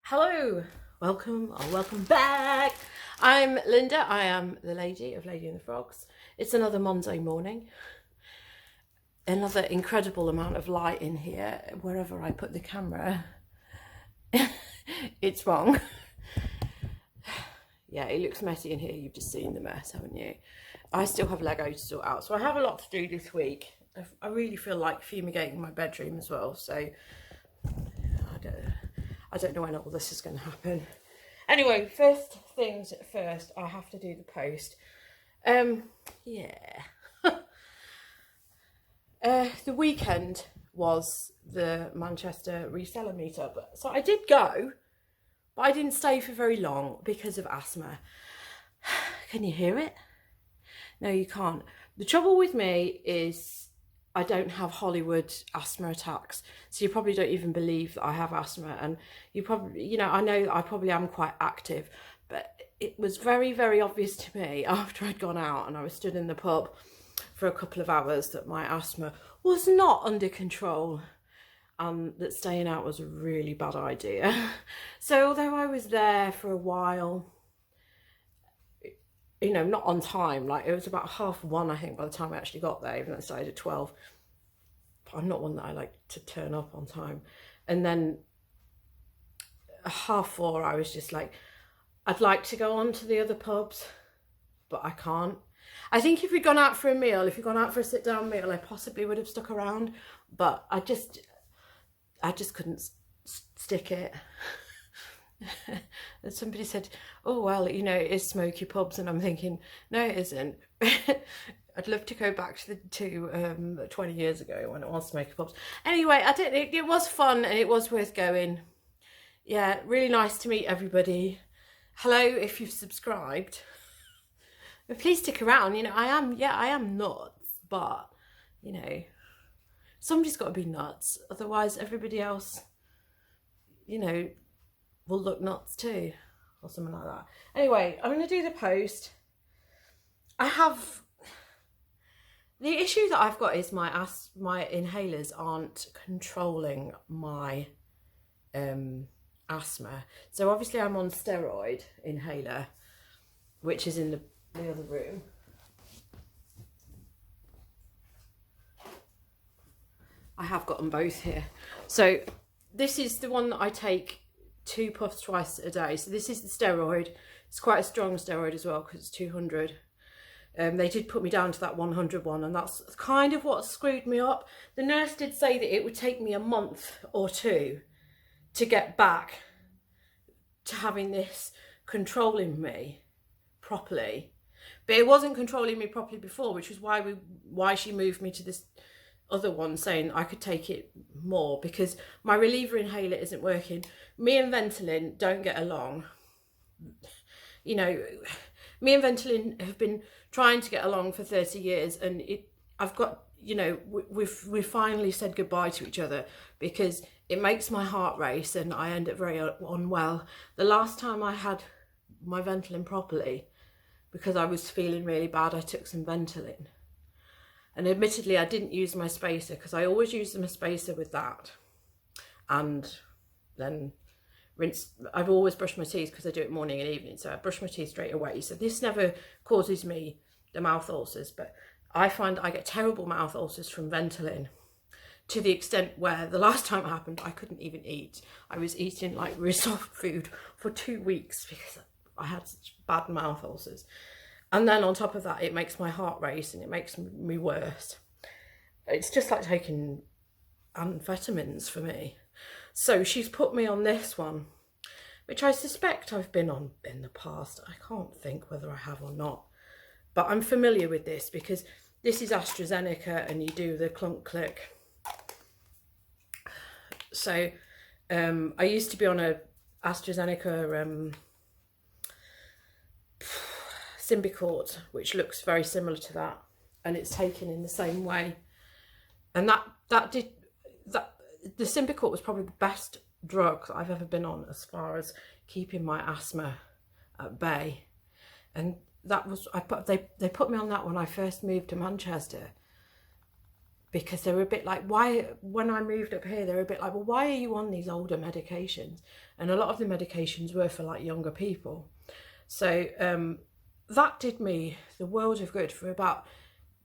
Hello, welcome or welcome back. I'm Linda. I am the lady of Lady and the Frogs. It's another Monday morning. Another incredible amount of light in here. Wherever I put the camera, it's wrong. Yeah, it looks messy in here. You've just seen the mess, haven't you? I still have Lego to sort out, so I have a lot to do this week. I really feel like fumigating my bedroom as well, so I don't know when all this is going to happen. Anyway, first things first, I have to do the post. Yeah. The weekend was the Manchester Reseller meetup. So I did go, but I didn't stay for very long because of asthma. Can you hear it? No, you can't. The trouble with me is I don't have Hollywood asthma attacks, so you probably don't even believe that I have asthma. And you probably, I know I probably am quite active, but it was very, very obvious to me after I'd gone out and I was stood in the pub for a couple of hours that my asthma was not under control and that staying out was a really bad idea. So although I was there for a while, not on time, like it was about 1:30, I think, by the time I actually got there, even though I started at 12. But I'm not one that I like to turn up on time. And then 4:30, I was just like, I'd like to go on to the other pubs, but I can't. I think if we'd gone out for a meal, if we'd gone out for a sit-down meal, I possibly would have stuck around, but I just couldn't stick it. And somebody said, oh, well, it is smoky pubs. And I'm thinking, no, it isn't. I'd love to go back to 20 years ago when it was smoky pubs. Anyway, it was fun and it was worth going. Yeah, really nice to meet everybody. Hello, if you've subscribed. Please stick around. I am nuts, but, somebody's got to be nuts. Otherwise, everybody else, will look nuts too, or something like that. Anyway, I'm going to do the post. The issue that I've got is my inhalers aren't controlling my asthma. So obviously I'm on steroid inhaler, which is in the other room. I have got them both here. So this is the one that I take 2 puffs twice a day. So this is the steroid. It's quite a strong steroid as well because it's 200. They did put me down to that 100 one, and that's kind of what screwed me up. The nurse did say that it would take me a month or 2 to get back to having this controlling me properly. But it wasn't controlling me properly before, which was why she moved me to this other one, saying I could take it more because my reliever inhaler isn't working. Me and Ventolin don't get along. Me and Ventolin have been trying to get along for 30 years, and we've finally said goodbye to each other because it makes my heart race and I end up very unwell. The last time I had my Ventolin properly, because I was feeling really bad, I took some Ventolin. And admittedly, I didn't use my spacer because I always use my spacer with that. And then rinse. I've always brushed my teeth because I do it morning and evening. So I brush my teeth straight away. So this never causes me the mouth ulcers. But I find I get terrible mouth ulcers from Ventolin, to the extent where the last time it happened, I couldn't even eat. I was eating like really soft food for 2 weeks because I had such bad mouth ulcers. And then on top of that, it makes my heart race and it makes me worse. It's just like taking amphetamines for me. So she's put me on this one, which I suspect I've been on in the past. I can't think whether I have or not. But I'm familiar with this because this is AstraZeneca and you do the clunk click. So I used to be on a AstraZeneca Symbicort, which looks very similar to that, and it's taken in the same way. And the Symbicort was probably the best drug that I've ever been on as far as keeping my asthma at bay. And that was they put me on that when I first moved to Manchester. because they were a bit like, why, when I moved up here, they were a bit like, well, why are you on these older medications? And a lot of the medications were for like younger people. So that did me the world of good. For about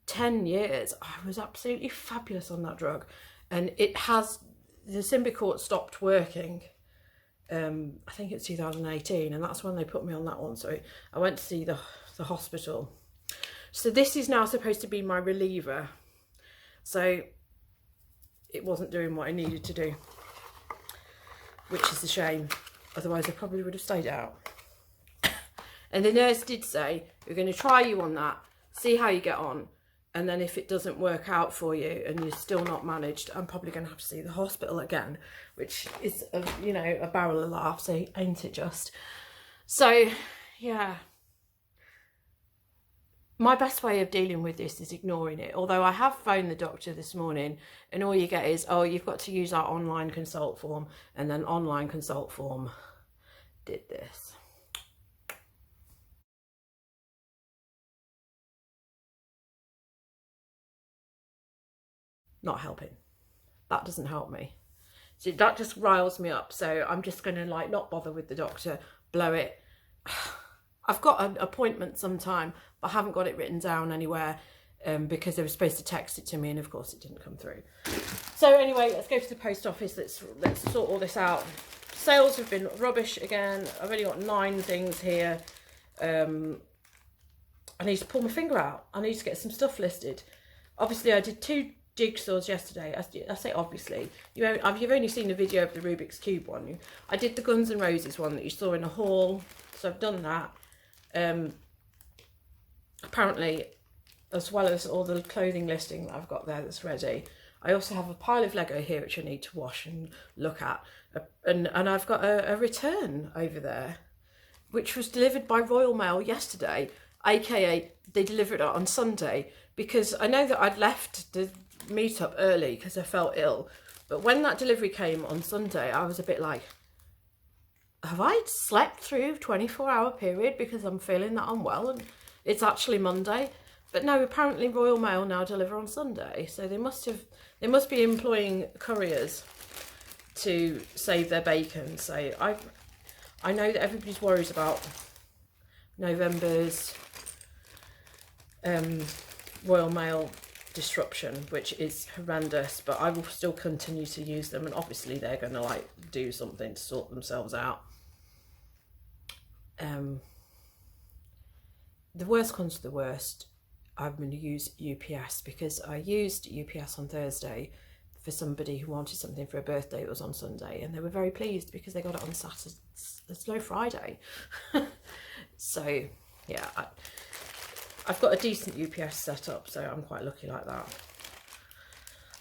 10 years, I was absolutely fabulous on that drug. And it has, the Symbicort stopped working, I think it's 2018, and that's when they put me on that one. So I went to see the hospital. So this is now supposed to be my reliever. So it wasn't doing what I needed to do, which is a shame. Otherwise I probably would have stayed out. And the nurse did say, we're going to try you on that, see how you get on. And then if it doesn't work out for you and you're still not managed, I'm probably going to have to see the hospital again, which is, you know, a barrel of laughs, ain't it just? So, yeah. My best way of dealing with this is ignoring it. Although I have phoned the doctor this morning, and all you get is, oh, you've got to use our online consult form. And then online consult form did this. Not helping. That doesn't help me. So that just riles me up. So I'm just going to like not bother with the doctor, blow it. I've got an appointment sometime, but I haven't got it written down anywhere because they were supposed to text it to me, and of course it didn't come through. So anyway, let's go to the post office. Let's sort all this out. Sales have been rubbish again. I've only got 9 things here. I need to pull my finger out. I need to get some stuff listed. Obviously, I did 2 jigsaws yesterday. I say obviously. You've only seen a video of the Rubik's Cube one. I did the Guns N' Roses one that you saw in a haul. So I've done that. Apparently, as well as all the clothing listing that I've got there that's ready, I also have a pile of Lego here which I need to wash and look at. And I've got a return over there, which was delivered by Royal Mail yesterday, aka they delivered it on Sunday, because I know that I'd left the meetup early because I felt ill. But when that delivery came on Sunday, I was a bit like, have I slept through a 24-hour period because I'm feeling that unwell and it's actually Monday? But no, apparently Royal Mail now deliver on Sunday, so they must be employing couriers to save their bacon. So I know that everybody's worried about November's Royal Mail disruption, which is horrendous, but I will still continue to use them, and obviously they're going to like do something to sort themselves out. The worst comes to the worst, I'm going to use UPS, because I used UPS on Thursday for somebody who wanted something for a birthday. It was on Sunday, and they were very pleased because they got it on Saturday. There's no Friday. So yeah, I've got a decent UPS setup, so I'm quite lucky like that.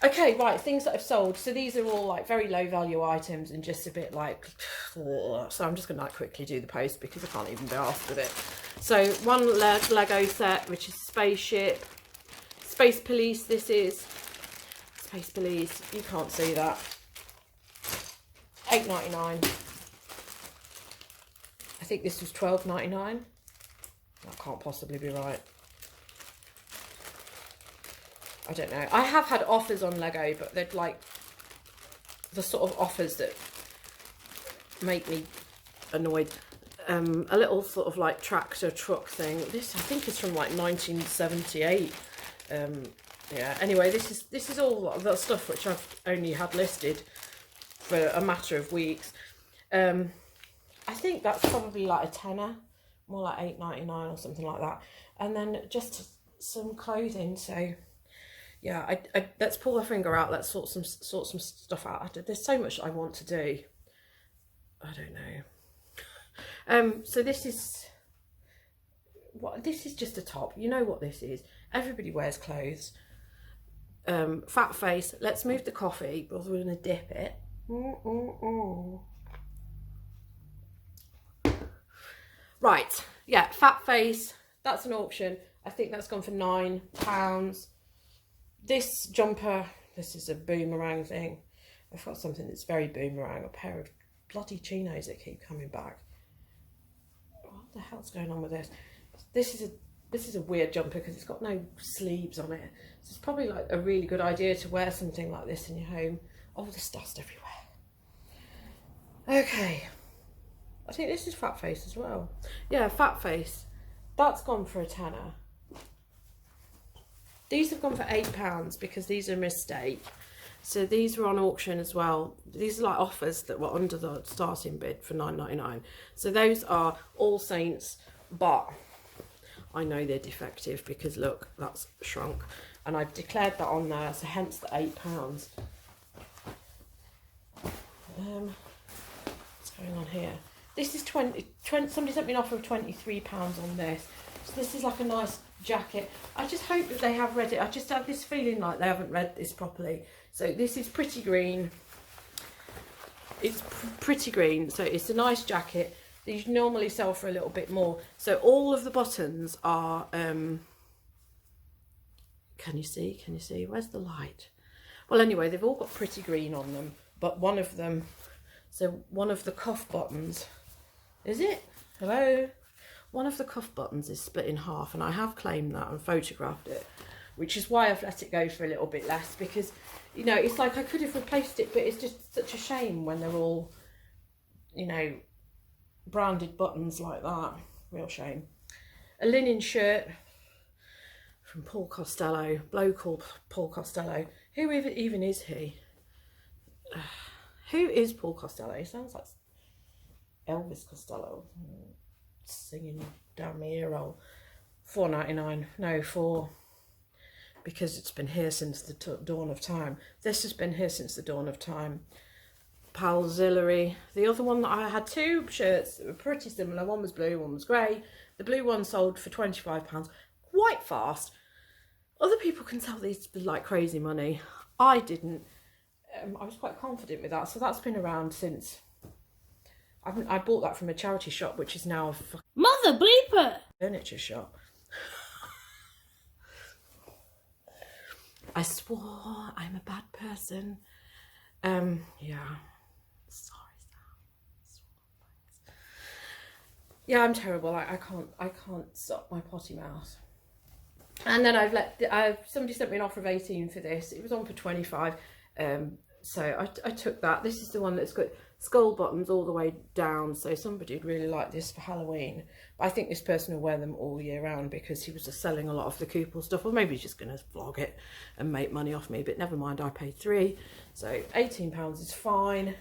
Okay, right, things that I've sold. So these are all like very low value items and just a bit like, so I'm just going to like quickly do the post because I can't even be arsed with it. So one Lego set, which is Spaceship. Space Police, this is. Space Police, you can't see that. $8.99. I think this was $12.99. That can't possibly be right. I don't know. I have had offers on Lego, but they're like the sort of offers that make me annoyed. A little sort of like tractor truck thing. This I think is from like 1978. Yeah. Anyway, this is all the stuff which I've only had listed for a matter of weeks. I think that's probably like a tenner, more like $8.99 or something like that. And then just some clothing. So yeah, let's pull the finger out. Let's sort some stuff out. There's so much I want to do. I don't know. So this is just a top. You know what this is. Everybody wears clothes. Fat face. Let's move the coffee because we're gonna dip it. Right. Yeah, fat face. That's an auction. I think that's gone for £9. This jumper, this is a boomerang thing. I've got something that's very boomerang, a pair of bloody chinos that keep coming back. What the hell's going on with this? This is a This is a weird jumper because it's got no sleeves on it. So it's probably like a really good idea to wear something like this in your home. Oh, there's dust everywhere. Okay. I think this is fat face as well. Yeah, fat face. That's gone for a tenner. These have gone for £8 because these are a mistake. So these were on auction as well. These are like offers that were under the starting bid for £9.99. So those are All Saints, but I know they're defective because look, that's shrunk. And I've declared that on there, so hence the £8. What's going on here? This is 20, somebody sent me an offer of £23 on this. So this is like a nice jacket. I just hope that they have read it. I just have this feeling like they haven't read this properly. So this is pretty green. It's pretty green, so it's a nice jacket. These normally sell for a little bit more. So all of the buttons are, can you see? Can you see? Where's the light? Well, anyway, they've all got pretty green on them, but one of them, so one of the cuff buttons, is it? Hello? One of the cuff buttons is split in half, and I have claimed that and photographed it, which is why I've let it go for a little bit less, because, you know, it's like I could have replaced it, but it's just such a shame when they're all, you know, branded buttons like that. Real shame. A linen shirt from Paul Costello, bloke called Paul Costello. Who even is he? Who is Paul Costello? He sounds like Elvis Costello singing down my ear roll. $4.99. No, because it's been here since the dawn of time. This has been here since the dawn of time. Palzillery. The other one that I had, two shirts that were pretty similar. One was blue, one was grey. The blue one sold for £25, quite fast. Other people can sell these for like crazy money. I didn't. I was quite confident with that. So that's been around since. I bought that from a charity shop, which is now a mother bleeper furniture shop. I swore I'm a bad person. Yeah. Sorry, Sam. Yeah, I'm terrible. I can't stop my potty mouth. And then somebody sent me an offer of 18 for this. It was on for 25. So I took that. This is the one that's got skull buttons all the way down. So somebody would really like this for Halloween. But I think this person will wear them all year round because he was just selling a lot of the coupon stuff. Or maybe he's just going to vlog it and make money off me. But never mind, I paid £3. So £18 is fine.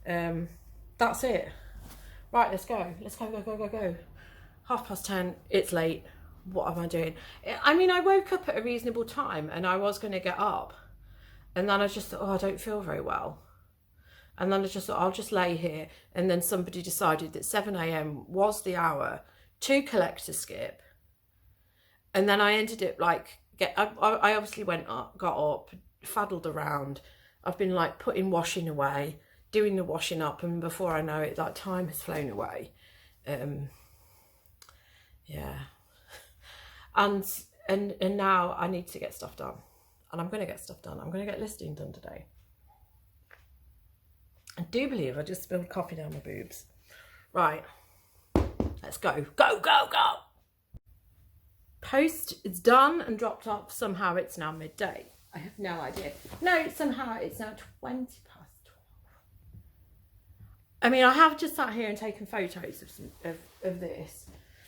That's it. Right, let's go. Let's go. 10:30. It's late. What am I doing? I mean, I woke up at a reasonable time and I was going to get up. And then I just thought, oh, I don't feel very well. And then I just thought, I'll just lay here. And then somebody decided that 7 AM was the hour to collect a skip. And then I ended up like, I obviously went up, got up, faddled around. I've been like putting washing away, doing the washing up. And before I know it, that time has flown away. Yeah. And now I need to get stuff done. And I'm going to get stuff done. I'm going to get listing done today. I do believe I just spilled coffee down my boobs. Right. Let's go. Go. Post is done and dropped off. Somehow it's now midday. I have no idea. No, somehow it's now 20 past 12. I mean, I have just sat here and taken photos of this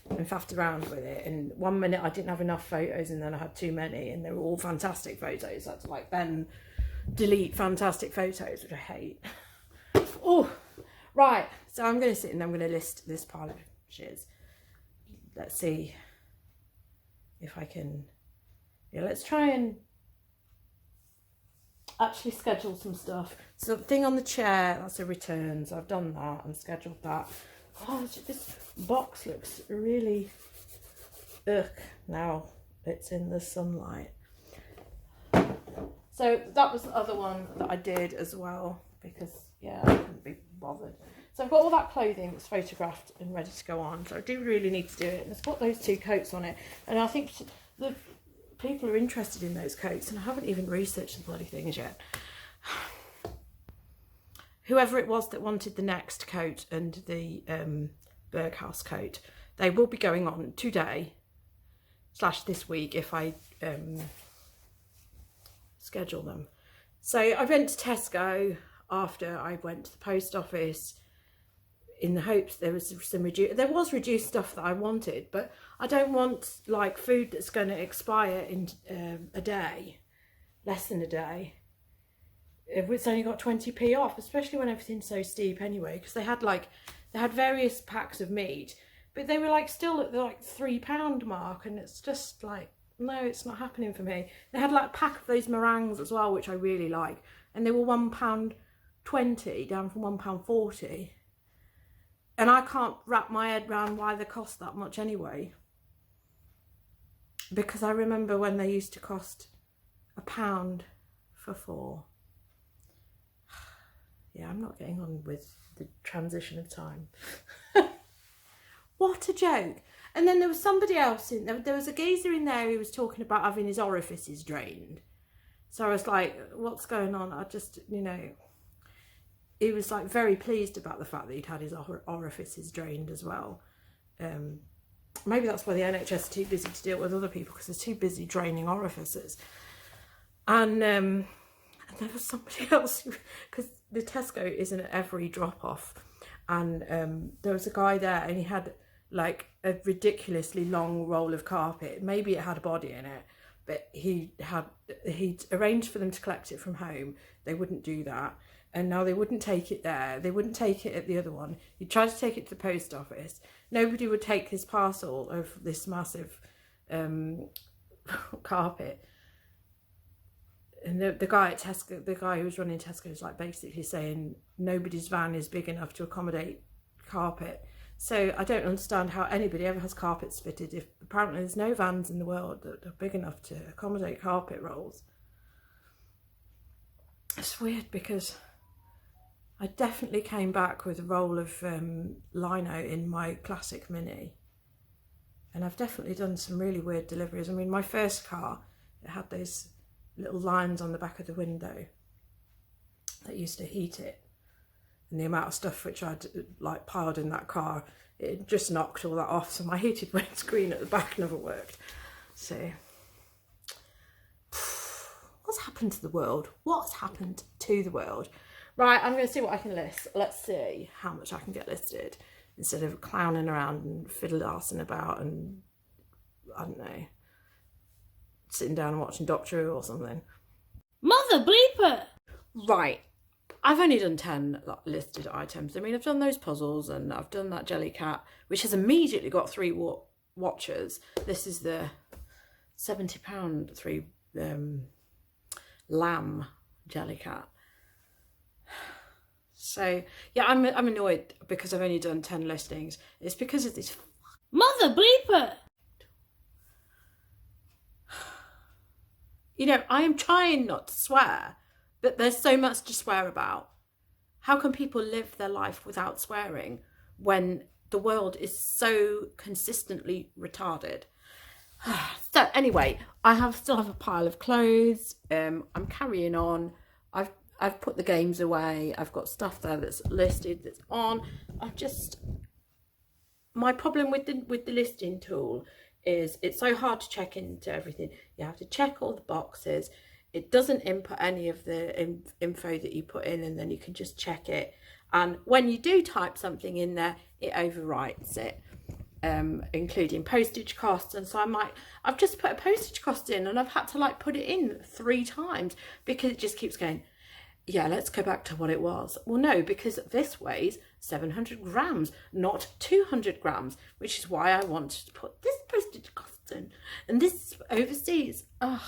and faffed around with it, and 1 minute I didn't have enough photos and then I had too many, and they were all fantastic photos. I had to like then delete fantastic photos, which I hate. Oh, right, so I'm going to sit and I'm going to list this pile of shiz. Let's see if I can, yeah, let's try and actually schedule some stuff. So the thing on the chair, that's a returns. I've done that and scheduled that. Oh, this box looks really now it's in the sunlight. So that was the other one that I did as well, because yeah, I couldn't be bothered. So I've got all that clothing that's photographed and ready to go on, so I do really need to do it. And it's got those 2 coats on it, and I think the people are interested in those coats, and I haven't even researched the bloody things yet. Whoever it was that wanted the Next coat and the Berghaus coat, they will be going on today. / this week if I schedule them. So I went to Tesco after I went to the post office in the hopes there was some reduced stuff that I wanted, but I don't want like food that's going to expire in a day, less than a day. It's only got 20p off, especially when everything's so steep anyway, because they had various packs of meat, but they were like still at the like £3 mark, and it's just like, no, it's not happening for me. They had like a pack of those meringues as well, which I really like, and they were £1.20 down from £1.40, and I can't wrap my head around why they cost that much anyway, because I remember when they used to cost £1 for 4. Yeah, I'm not getting on with the transition of time. What a joke. And then there was somebody else in there. There was a geezer in there who was talking about having his orifices drained. So I was like, what's going on? I just, you know, he was like very pleased about the fact that he'd had his orifices drained as well. Maybe that's why the NHS are too busy to deal with other people, because they're too busy draining orifices. And there was somebody else, because the Tesco isn't at every drop-off, and there was a guy there, and he had like a ridiculously long roll of carpet. Maybe it had a body in it, but he'd arranged for them to collect it from home. They wouldn't do that, and now they wouldn't take it there. They wouldn't take it at the other one. He tried to take it to the post office. Nobody would take his parcel of this massive carpet. And the guy at Tesco, the guy who was running Tesco, was like basically saying nobody's van is big enough to accommodate carpet. So I don't understand how anybody ever has carpets fitted if apparently there's no vans in the world that are big enough to accommodate carpet rolls. It's weird, because I definitely came back with a roll of lino in my classic Mini, and I've definitely done some really weird deliveries. I mean, my first car, it had those little lines on the back of the window that used to heat it, and the amount of stuff which I'd like piled in that car, it just knocked all that off, so my heated windscreen at the back never worked. So what's happened to the world? What's happened to the world? Right, I'm going to see what I can list. Let's see how much I can get listed, instead of clowning around and fiddle-arsing about and, I don't know, sitting down and watching Doctor Who or something. Mother bleeper! Right, I've only done 10 listed items. I mean, I've done those puzzles, and I've done that jelly cat, which has immediately got 3 watchers. This is the £70 3 lamb jelly cat. So yeah, I'm annoyed because I've only done 10 listings. It's because of this Mother bleeper! You know, I am trying not to swear, but there's so much to swear about. How can people live their life without swearing when the world is so consistently retarded? So anyway, I still have a pile of clothes. I'm carrying on. I've put the games away. I've got stuff there that's listed, that's on. My problem with the listing tool is it's so hard to check into everything. You have to check all the boxes. It doesn't input any of the info that you put in, and then you can just check it. And when you do type something in there, it overwrites it, including postage costs. And so I've just put a postage cost in, and I've had to like put it in 3 times because it just keeps going, yeah, let's go back to what it was. Well, no, because this weighs 700 grams, not 200 grams, which is why I wanted to put this postage cost in. And this is overseas. Ugh.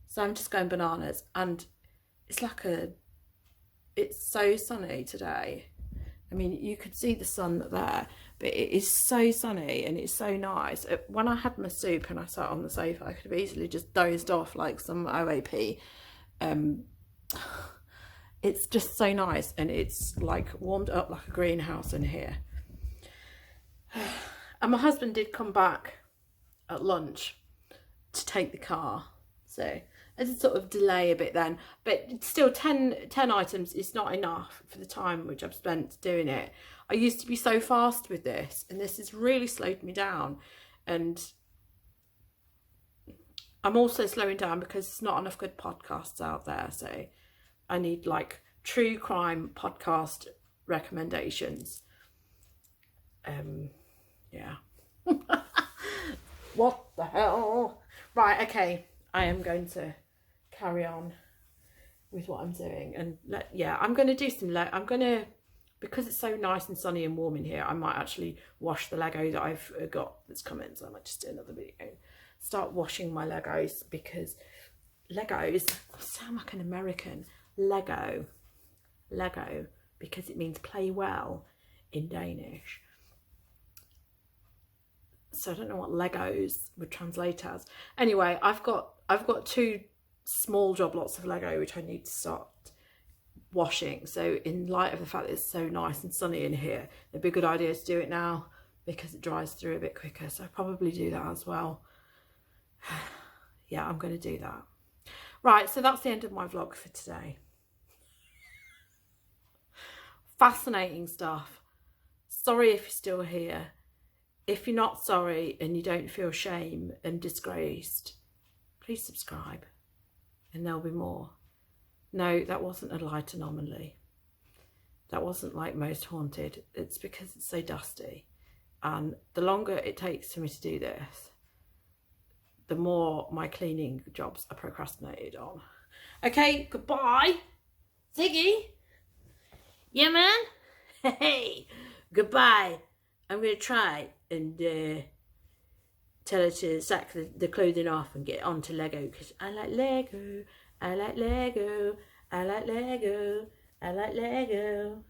So I'm just going bananas. And it's so sunny today. I mean, you could see the sun there, but it is so sunny and it's so nice. When I had my soup and I sat on the sofa, I could have easily just dozed off like some OAP. It's just so nice, and it's like warmed up like a greenhouse in here. And my husband did come back at lunch to take the car, so I did sort of delay a bit then, but still 10 items is not enough for the time which I've spent doing it. I used to be so fast with this, and this has really slowed me down, and I'm also slowing down because there's not enough good podcasts out there. So I need like true crime podcast recommendations. Yeah. What the hell? Right, okay. I am going to carry on with what I'm doing, and I'm going to do some because it's so nice and sunny and warm in here, I might actually wash the Lego that I've got that's come in. So I might just do another video, start washing my Legos, because Legos, I sound like an American. Lego, because it means play well in Danish. So I don't know what Legos would translate as. Anyway, I've got 2 small job lots of Lego which I need to start washing. So in light of the fact that it's so nice and sunny in here, it'd be a good idea to do it now because it dries through a bit quicker. So I'll probably do that as well. Yeah, I'm going to do that. Right, so that's the end of my vlog for today. Fascinating stuff. Sorry if you're still here. If you're not sorry and you don't feel shame and disgraced, please subscribe and there'll be more. No, that wasn't a light anomaly. That wasn't like Most Haunted. It's because it's so dusty. And the longer it takes for me to do this, the more my cleaning jobs are procrastinated on. Okay, goodbye. Ziggy? Yeah, man? Hey, goodbye. I'm going to try and tell her to sack the clothing off and get onto Lego, because I like Lego. I like Lego. I like Lego. I like Lego.